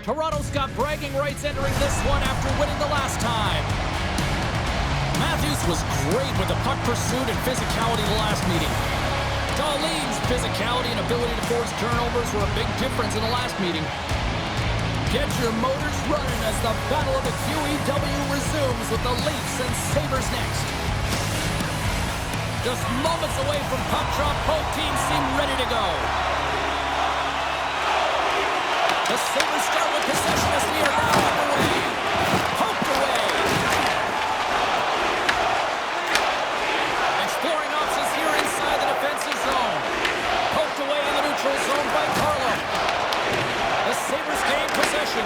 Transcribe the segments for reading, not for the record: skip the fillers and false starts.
Toronto's got bragging rights entering this one after winning the last time. Matthews was great with the puck pursuit and physicality the last meeting. Dahlin's physicality and ability to force turnovers were a big difference in the last meeting. Get your motors running as the Battle of the QEW resumes with the Leafs and Sabres next. Just moments away from puck drop, both teams seem ready to go. The Sabres start with possession as we are now underway. Poked away. Exploring options here inside the defensive zone. Poked away in the neutral zone by Carlo. The Sabres gain possession.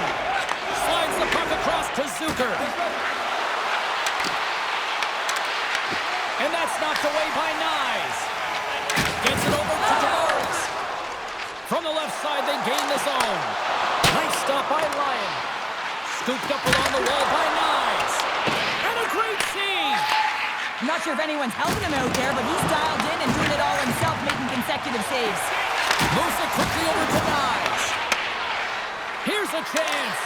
Slides the puck across to Zucker. And that's knocked away by Nyes. Gets it over to Tavares. From the left side, they gain the zone. Nice stop by Lyon. Scooped up along the wall by Nyes. And a great save. I'm not sure if anyone's helping him out there, but he's dialed in and doing it all himself, making consecutive saves. Moves it quickly over to Nyes. Here's a chance.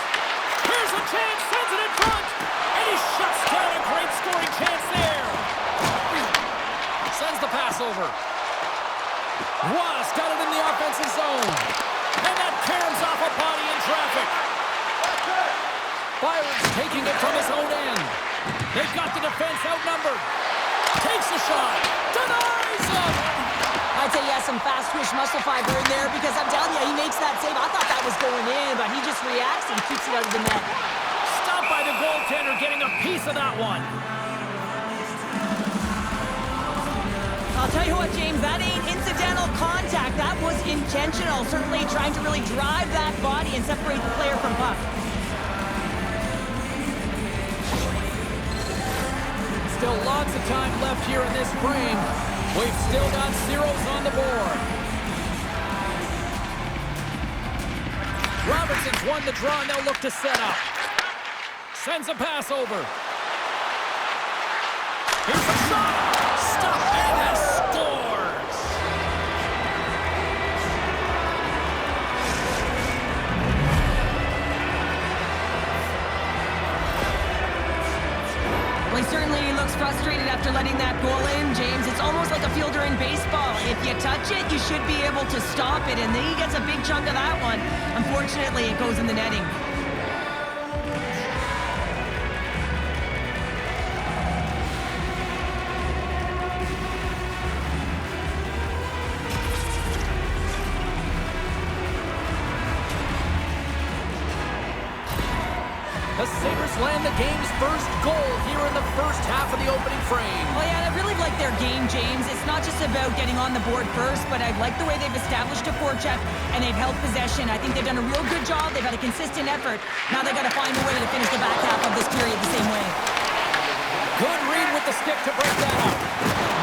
Here's a chance. Sends it in front. And he shuts down a great scoring chance there. Sends the pass over. Ross got it in the offensive zone. And that caroms off a body in traffic. Byron's taking it from his own end. They've got the defense outnumbered. Takes a shot. Denies him. I'd say he has some fast twitch muscle fiber in there because I'm telling you, he makes that save. I thought that was going in, but he just reacts and keeps it out of the net. Stopped by the goaltender, getting a piece of that one. I'll tell you what, James, that ain't incidental contact. That was intentional. Certainly trying to really drive that body and separate the player from puck. Still lots of time left here in this frame. We've still got zeros on the board. Robertson's won the draw, and they'll look to set up. Sends a pass over. Here's a shot. Stop, and he scores. Well, he certainly looks frustrated after letting that goal in, James. It's almost like a fielder in baseball. If you touch it, you should be able to stop it, and then he gets a big chunk of that one. Unfortunately, it goes in the netting. The Sabres land the game's first goal here in the first half of the opening frame. Well, yeah, I really like their game, James. It's not just about getting on the board first, but I like the way they've established a forecheck and they've held possession. I think they've done a real good job. They've had a consistent effort. Now they've got to find a way to finish the back half of this period the same way. Good read with the stick to break that up.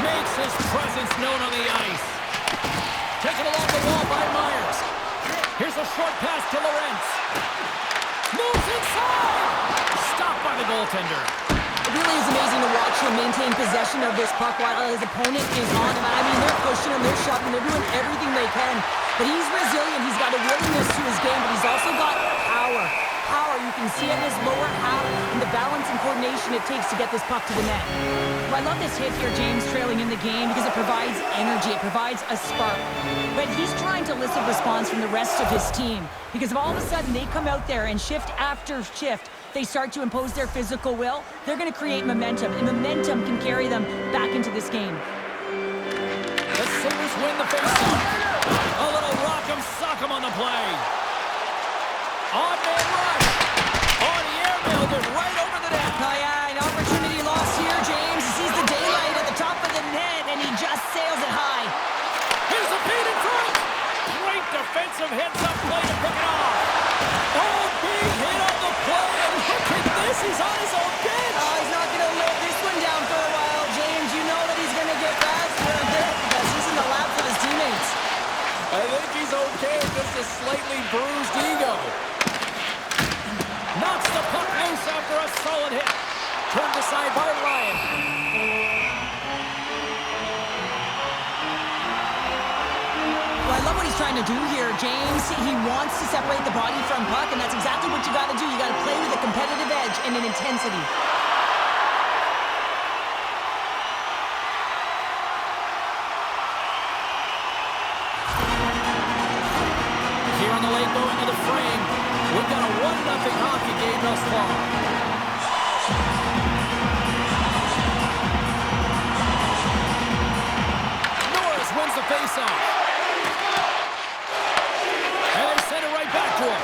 Makes his presence known on the ice. Taken along the wall by Myers. Here's a short pass to Lorentz. Moves inside! Stopped by the goaltender. It really is amazing to watch him maintain possession of this puck while his opponent is on him. I mean, they're pushing him, they're shoving, they're doing everything they can. But he's resilient, he's got a willingness to his game, but he's also got power. Power, you can see it in his lower half and the balance and coordination it takes to get this puck to the net. Well, I love this hit here, James, trailing in the game because it provides energy, it provides a spark. But he's trying to elicit response from the rest of his team because if all of a sudden they come out there and shift after shift, they start to impose their physical will, they're going to create momentum, and momentum can carry them back into this game. The Sabres win the faceoff. A little rock'em sock'em on the play. On man rush. On the air, nailed it right over the net. Oh yeah, an opportunity lost here, James. He sees the daylight at the top of the net, and he just sails it high. Here's a feed in front. Great defensive heads-up play to pick it off. Oh, big hit on the play, and look at this. He's on his own bench. Oh, he's not going to let this one down for a while, James. You know that he's going to get faster a bit because he's in the lap with his teammates. I think he's okay, just a slightly bruised ego. Knocks the puck loose after a solid hit. Turned aside by Ryan. Well, I love what he's trying trying to do here. James, he wants to separate the body from puck, and that's exactly what you got to do. You got to play with a competitive edge and an intensity. Here on the late going to the frame, we've got a 1-0 hockey game thus far. Wins the faceoff. And they send it right back to him.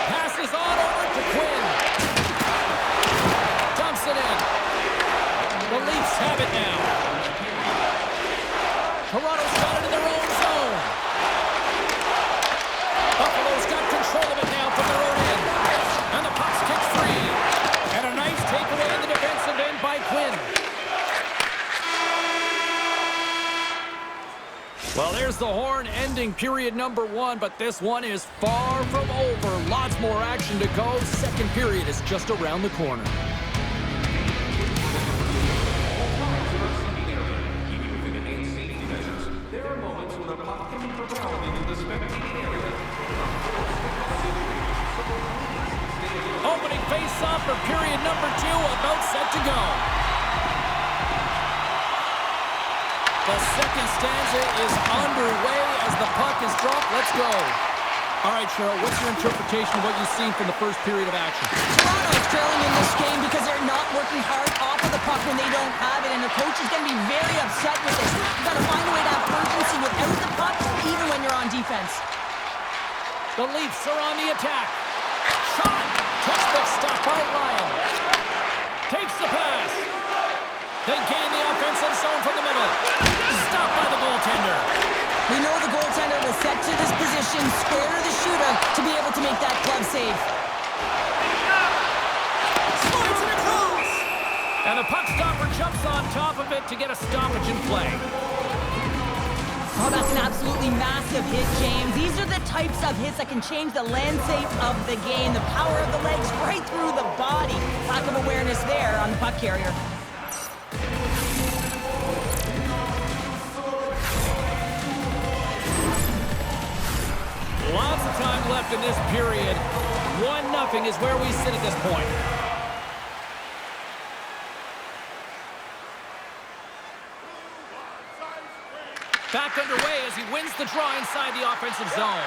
Passes on over to Quinn. Dumps it in. The Leafs have it now. Toronto's got it in their own zone. Buffalo's got control of it now from their own end. And the puck's kicked free. And a nice takeaway in the defensive end by Quinn. Well, there's the horn ending period number 1, but this one is far from over. Lots more action to go. Second period is just around the corner. Opening face-off for period number 2, about set to go. The second stanza is underway as the puck is dropped. Let's go. All right, Cheryl, what's your interpretation of what you've seen from the first period of action? Toronto's trailing in this game because they're not working hard off of the puck when they don't have it, and the coach is going to be very upset with this. You've got to find a way to have urgency without the puck, even when you're on defense. The Leafs are on the attack. Shot. Touchback stop by Ryan. Takes the pass. They gain the offensive zone from the middle. Stopped by the goaltender. We know the goaltender was set to this position, square to the shooter, to be able to make that glove save. Slides it across. And the puck stopper jumps on top of it to get a stoppage in play. Oh, that's an absolutely massive hit, James. These are the types of hits that can change the landscape of the game. The power of the legs right through the body. Lack of awareness there on the puck carrier. Lots of time left in this period. 1-0 is where we sit at this point. Back underway as he wins the draw inside the offensive zone.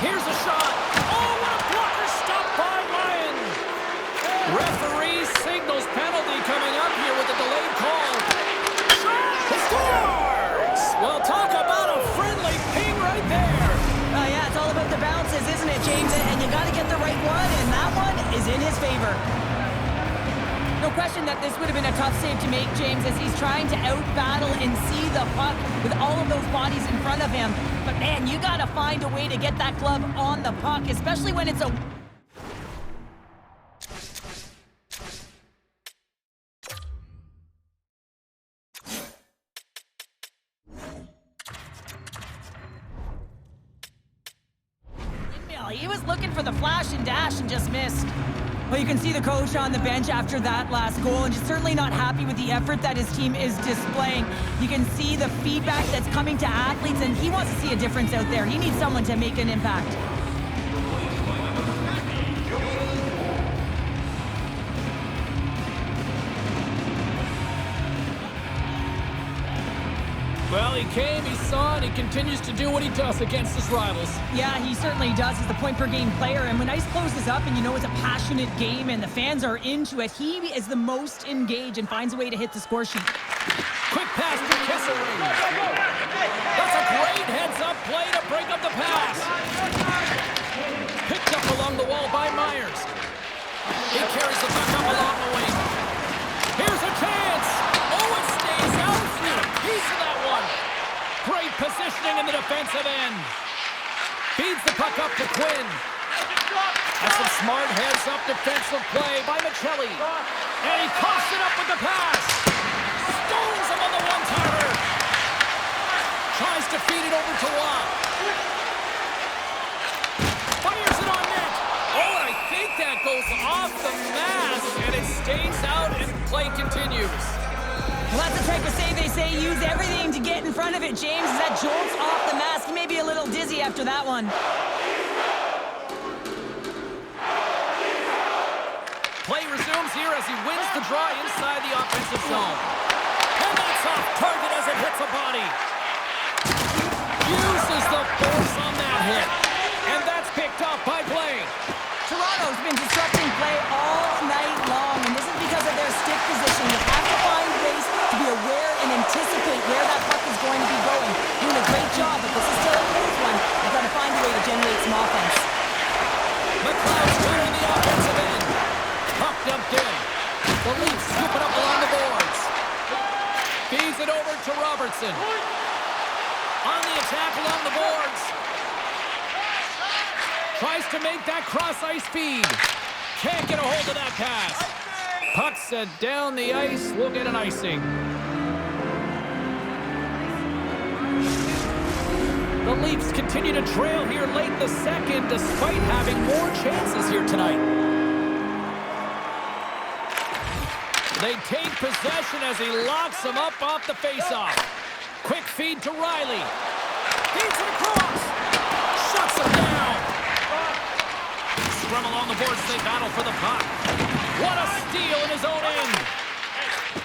Here's a shot. Oh, what a blocker stop by Ryan. Referee signals penalty coming up here with a delayed call. He scores! Well, talk about a friendly ping right there. Yeah, it's all about the bounces, isn't it, James? And you got to get the right one, and that one is in his favor. No question that this would have been a tough save to make, James, as he's trying to out-battle and see the puck with all of those bodies in front of him. But, man, you got to find a way to get that glove on the puck, especially when it's a... He was looking for the flash and dash and just missed. Well, you can see the coach on the bench after that last goal, and just certainly not happy with the effort that his team is displaying. You can see the feedback that's coming to athletes, and he wants to see a difference out there. He needs someone to make an impact. Well, he came, he saw, and he continues to do what he does against his rivals. Yeah, he certainly does. He's the point-per-game player, and when ice closes up and you know it's a passionate game and the fans are into it, he is the most engaged and finds a way to hit the score sheet. Quick pass to Kessel. That's a great heads-up play to break up the pass. Picked up along the wall by Myers. He carries the puck up along the wing. Here's a chance. Oh, it stays out. Piece of that one. Great positioning in the defensive end. Feeds the puck up to Quinn. That's some smart heads-up defensive play by Chel. And he coughs it up with the pass. Stones him on the one-timer. Tries to feed it over to Watt. Fires it on net. Oh, I think that goes off the mask, and it stays out, and play continues. Well, that's the type of save they say use everything to get in front of it, James. As that jolts off the mask, he may be a little dizzy after that one. Play resumes here as he wins the draw inside the offensive zone. And that's off target as it hits a body. Uses the force on that hit. And that's picked up by Blaine. Toronto's been disrupting play all night long, and this is because of their stick position. You have to find ways to be aware and anticipate where that puck is going to be going. Doing a great job, but this is still a close one. You've got to find a way to generate some offense. McLeod's clearing the offensive end. Puck dumped in. The Leafs scoop it up along the boards. Feeds it over to Robertson. On the attack along the boards. Tries to make that cross-ice feed. Can't get a hold of that pass. Puck sent down the ice. We'll get an icing. The Leafs continue to trail here late in the second despite having more chances here tonight. They take possession as he locks them up off the faceoff. Quick feed to Riley. Feeds it across. Shuts him down. Scrum along the boards as they battle for the puck. What a steal in his own end.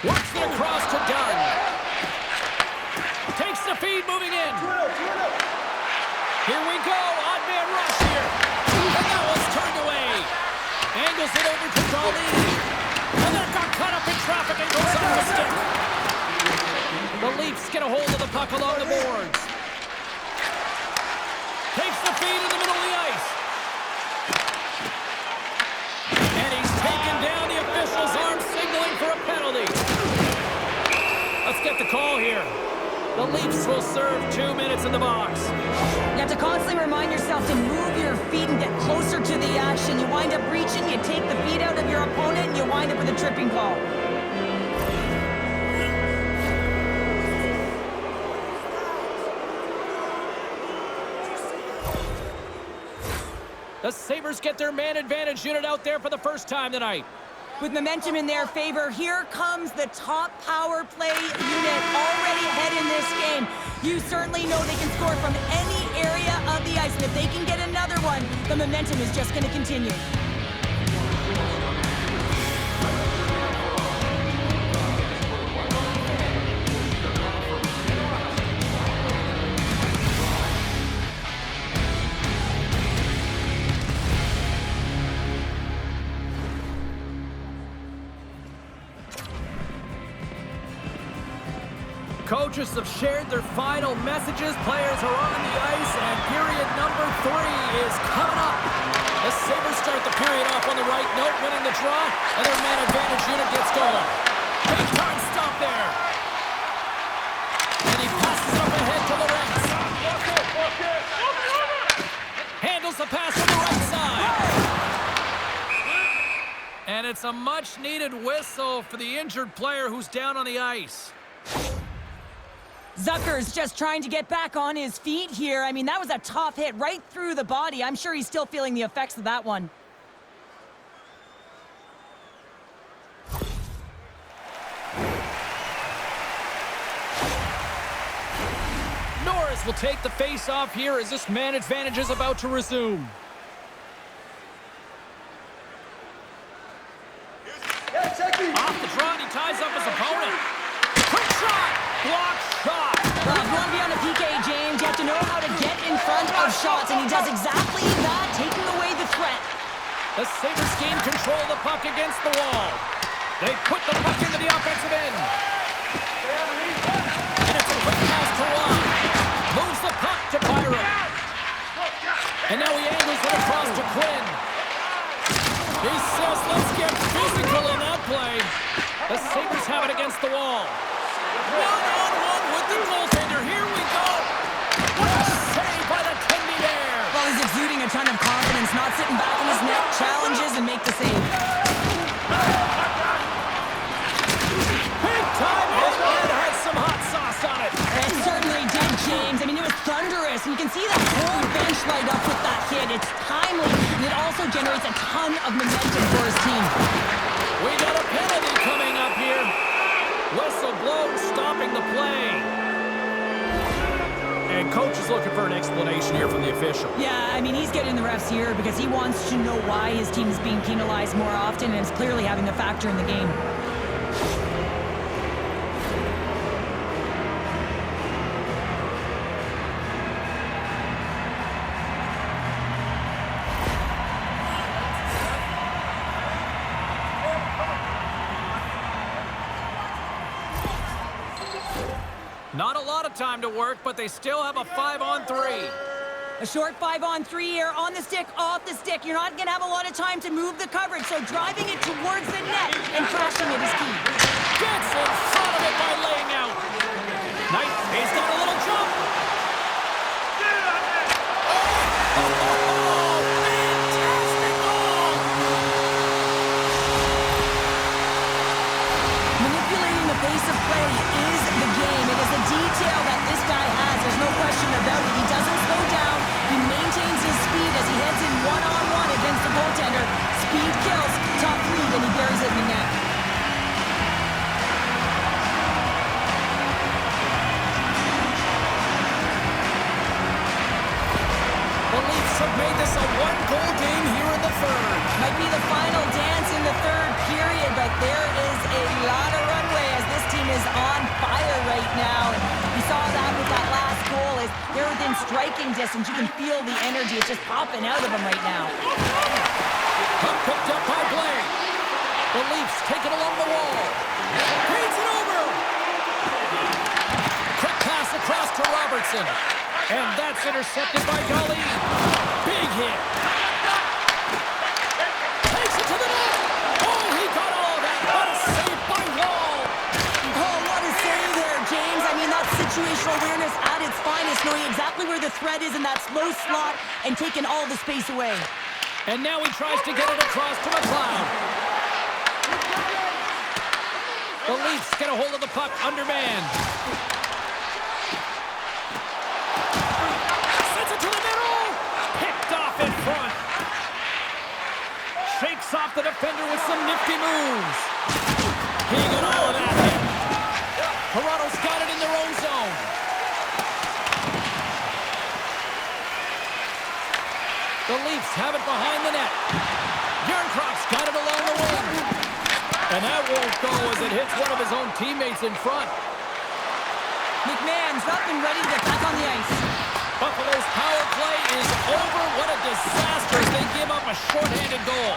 Works it across to Dunn. Takes the feed moving in. Here we go. Odd man rush here. And that one's turned away. Angles it over to Darlene. And that got caught up in traffic and goes off the stick. The Leafs get a hold of the puck along the boards. Takes the feed in the middle of the ice. And he's taken down. The official's arm signaling for a penalty. Let's get the call here. The Leafs will serve 2 minutes in the box. You have to constantly remind yourself to move your feet and get closer to the action. You wind up reaching, you take the feet out of your opponent, and you wind up with a tripping call. The Sabres get their man advantage unit out there for the first time tonight. With momentum in their favor, here comes the top power play unit already ahead in this game. You certainly know they can score from any area of the ice, and if they can get another one, the momentum is just going to continue. Coaches have shared their final messages. Players are on the ice, and period number 3 is coming up. The Sabres start the period off on the right note, winning the draw, and their man advantage unit gets going. Big time stop there. And he passes it up ahead to Lawrence. Handles the pass on the right side. And it's a much-needed whistle for the injured player who's down on the ice. Zucker's just trying to get back on his feet here. I mean, that was a tough hit right through the body. I'm sure he's still feeling the effects of that one. Norris will take the face-off here as this man advantage is about to resume. Off the draw, and he ties up his opponent. Quick shot! Block shot! Well, if you want to be on a PK, James, you have to know how to get in front of shots, and he does exactly that, taking away the threat. The Sabres gain control of the puck against the wall. They put the puck into the offensive end. And it's a quick pass to Ron. Moves the puck to Byron. And now he angles it across to Quinn. He says, let's get physical in that play. The Sabres have it against the wall. One-on-one with the goaltender. Here we go. What a save by the Tendy there. Well, he's exuding a ton of confidence, not sitting back in his net, challenges and make the save. Big time hit and had some hot sauce on it. It certainly did, James. I mean, it was thunderous, and you can see that whole bench light up with that hit. It's timely, and it also generates a ton of momentum for his team. We got a penalty coming up here. Whistle whistle blown, stopping the play. And coach is looking for an explanation here from the official. Yeah, I mean, he's getting the refs here because he wants to know why his team is being penalized more often, and it's clearly having a factor in the game. Not a lot of time to work, but they still have a 5-on-3. A short 5-on-3 here, on the stick, off the stick. You're not going to have a lot of time to move the coverage, so driving it towards the net and crashing it is key. Gets in front of it by laying out. Knight, he's got a little jump. Fantastic goal! Manipulating the pace of play is the game. It is a detail that this guy has. There's no question about it. He doesn't slow down. He maintains his speed as he heads in one-on-one against the goaltender. Speed kills. Top three, then he buries it in the net. The Leafs have made this a one-goal game here in the third. Might be the final dance in the third period, but there is a lot of runway as this team is on fire right now. And we saw that with that last goal as they're within striking distance. You can feel the energy. It's just popping out of them right now. Puck picked up by Blake. The Leafs take it along the wall. Feeds it over. Quick pass across to Robertson. And that's intercepted by goalie. Big hit. Takes it to the net. Oh, he got all of that. What a save by Wall. Oh, what a save there, James. I mean, that's situational awareness at its finest, knowing exactly where the threat is in that slow slot and taking all the space away. And now he tries to get it across to McLeod. The Leafs get a hold of the puck, undermanned. Sends it to the middle. Picked off in front. Shakes off the defender with some nifty moves. He got all of that hit. Toronto's got it in their own zone. The Leafs have it behind the net. Yarncroft's got it along the wing. And that won't go as it hits one of his own teammates in front. McMahon's up and ready to get back on the ice. Buffalo's power play is over. What a disaster as they give up a shorthanded goal.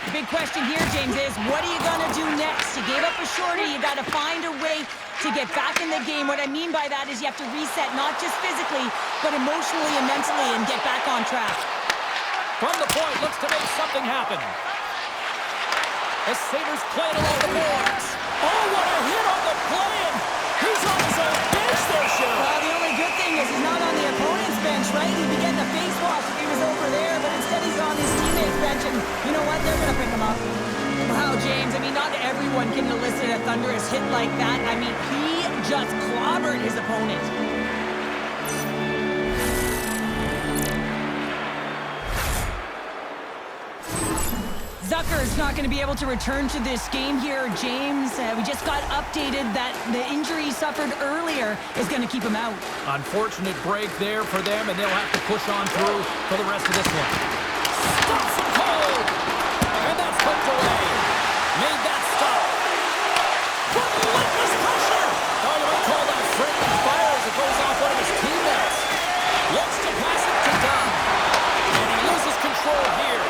The big question here, James, is what are you going to do next? You gave up a shorty. You got to find a way to get back in the game. What I mean by that is you have to reset, not just physically, but emotionally and mentally, and get back on track. From the point, looks to make something happen. The Sabres play it along the boards. Oh, what a hit on the play, and he's on his own bench there, Cheryl. Well, the only good thing is he's not on the opponent's bench, right? He'd be getting a face wash if he was over there, but instead he's on his teammate's bench, and you know what? They're going to pick him up. Wow, James, I mean, not everyone can elicit a thunderous hit like that. I mean, he just clobbered his opponent. Zucker's not going to be able to return to this game here, James. We just got updated that the injury he suffered earlier is going to keep him out. Unfortunate break there for them, and they'll have to push on through for the rest of this one. Stops him cold! And that's hooked away. Made that stop. Relentless pressure! Oh, you might call that friendly fire as it goes off one of his teammates. Looks to pass it to Dunn. And he loses control here.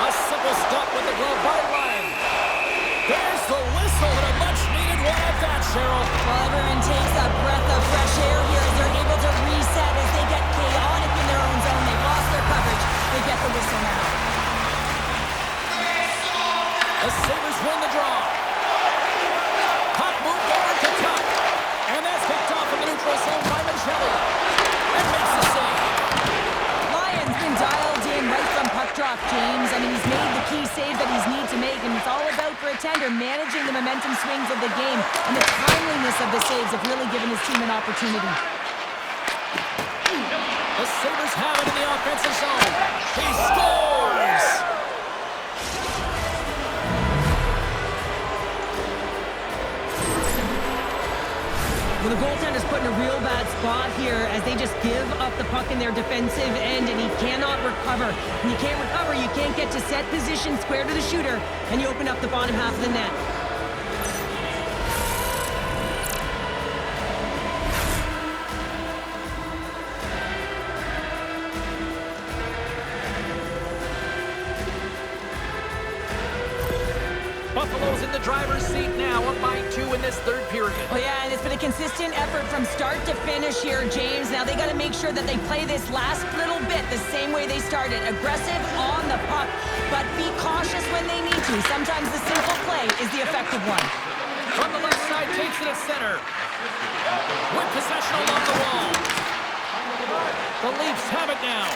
A simple stop with the glove by Ryan. There's the whistle and a much-needed one at that, Cheryl. Well, everyone takes a breath of fresh air here as they're able to reset as they get chaotic in their own zone. They've lost their coverage. They get the whistle now. The Sabres win the draw. Puck moved over to Tuck. And that's picked off in the neutral zone by Chel. And makes the save. Lyon's been dialed in right from puck drop, James. I mean, he's made the key save that he's need to make, and it's all about for a tender managing the momentum swings of the game, and the timeliness of the saves have really given his team an opportunity. The Sabres have it in the offensive zone. He scores! Well, the goaltender's put in a real bad spot here as they just give up the puck in their defensive end, and he cannot recover. When you can't recover, you can't get to set position square to the shooter, and you open up the bottom half of the net. Buffalo's in the driver's seat now, up by 2 in this third period. Oh yeah, and it's been a consistent effort from start to finish here, James. Now they got to make sure that they play this last little bit the same way they started. Aggressive on the puck, but be cautious when they need to. Sometimes the simple play is the effective one. From the left side, takes it at center. With possession along the wall. The Leafs have it now.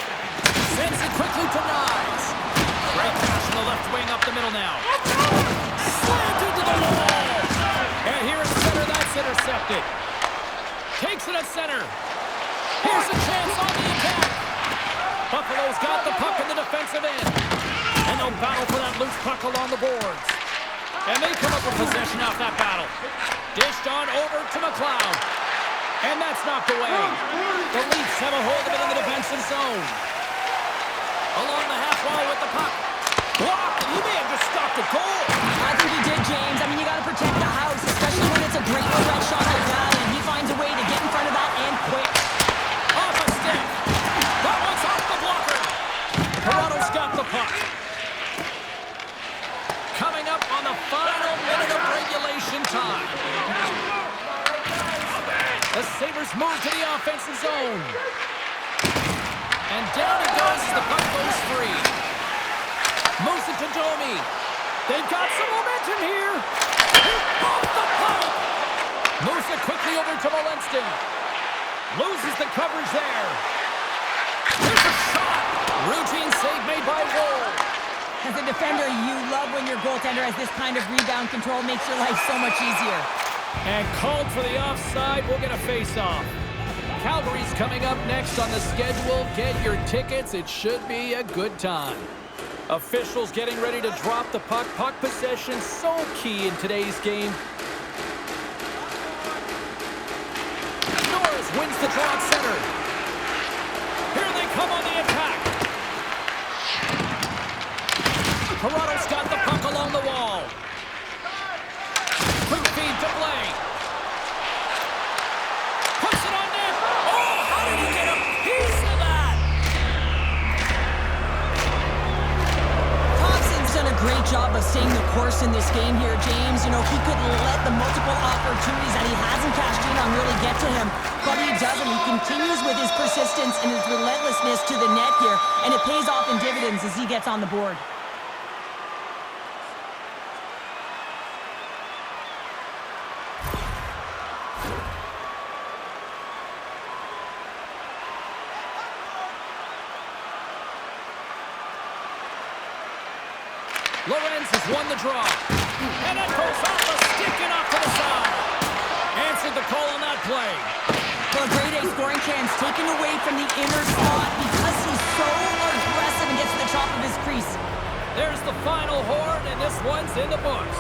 Sends it quickly to Nyes. Great pass from the left wing up the middle now. Slammed into the wall. And here at center, that's intercepted. Takes it at center. Here's a chance on the attack. Buffalo's got the puck in the defensive end. And they'll battle for that loose puck along the boards. And they come up with possession off that battle. Dished on over to McLeod. And that's knocked away. The Leafs have a hold of it in the defensive zone. Along the half wall with the puck. Blocked. He may have just stopped a goal. I think he did, James. I mean, you got to protect the house, especially when it's a great threat shot like that, and he finds a way to get in front of that and quick. Off a stick. That one's off the blocker. Toronto's got the puck. Coming up on the final minute of regulation time. The Sabres move to the offensive zone. And down it goes as the puck goes free. Moves it to Domi. They've got some momentum here. Off the puck. Moves it quickly over to Walensky. Loses the coverage there. Here's a shot. Routine save made by Woll. As a defender, you love when your goaltender has this kind of rebound control. Makes your life so much easier. And called for the offside. We'll get a face-off. Calgary's coming up next on the schedule. Get your tickets. It should be a good time. Officials getting ready to drop the puck. Puck possession so key in today's game. Norris wins the draw at center. Here they come on the attack. Toronto's got the puck along the wall. Quick feed to Blake. Puts it on net. Oh, how did he get a piece of that? Thompson's done a great job of staying the course in this game here, James. You know, he could let the multiple opportunities that he hasn't cashed in on really get to him, but he doesn't. He continues with his persistence and his relentlessness to the net here, and it pays off in dividends as he gets on the board. Lorenz has won the draw. And that goes off the stick and off to the side. Answered the call on that play. Well, a grade A scoring chance taken away from the inner slot because he's so aggressive and gets to the top of his crease. There's the final horn, and this one's in the books.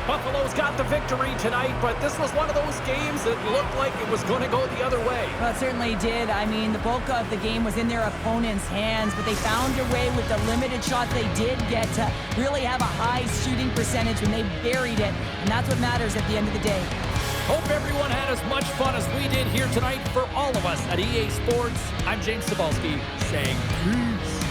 Buffalo's got the victory tonight, but this was one of those games that looked like it was going to go the other way. Well, it certainly did. I mean, the bulk of the game was in their opponent's hands, but they found a way with the limited shots they did get to really have a high shooting percentage when they buried it, and that's what matters at the end of the day. Hope everyone had as much fun as we did here tonight. For all of us at EA Sports, I'm James Cebulski saying peace.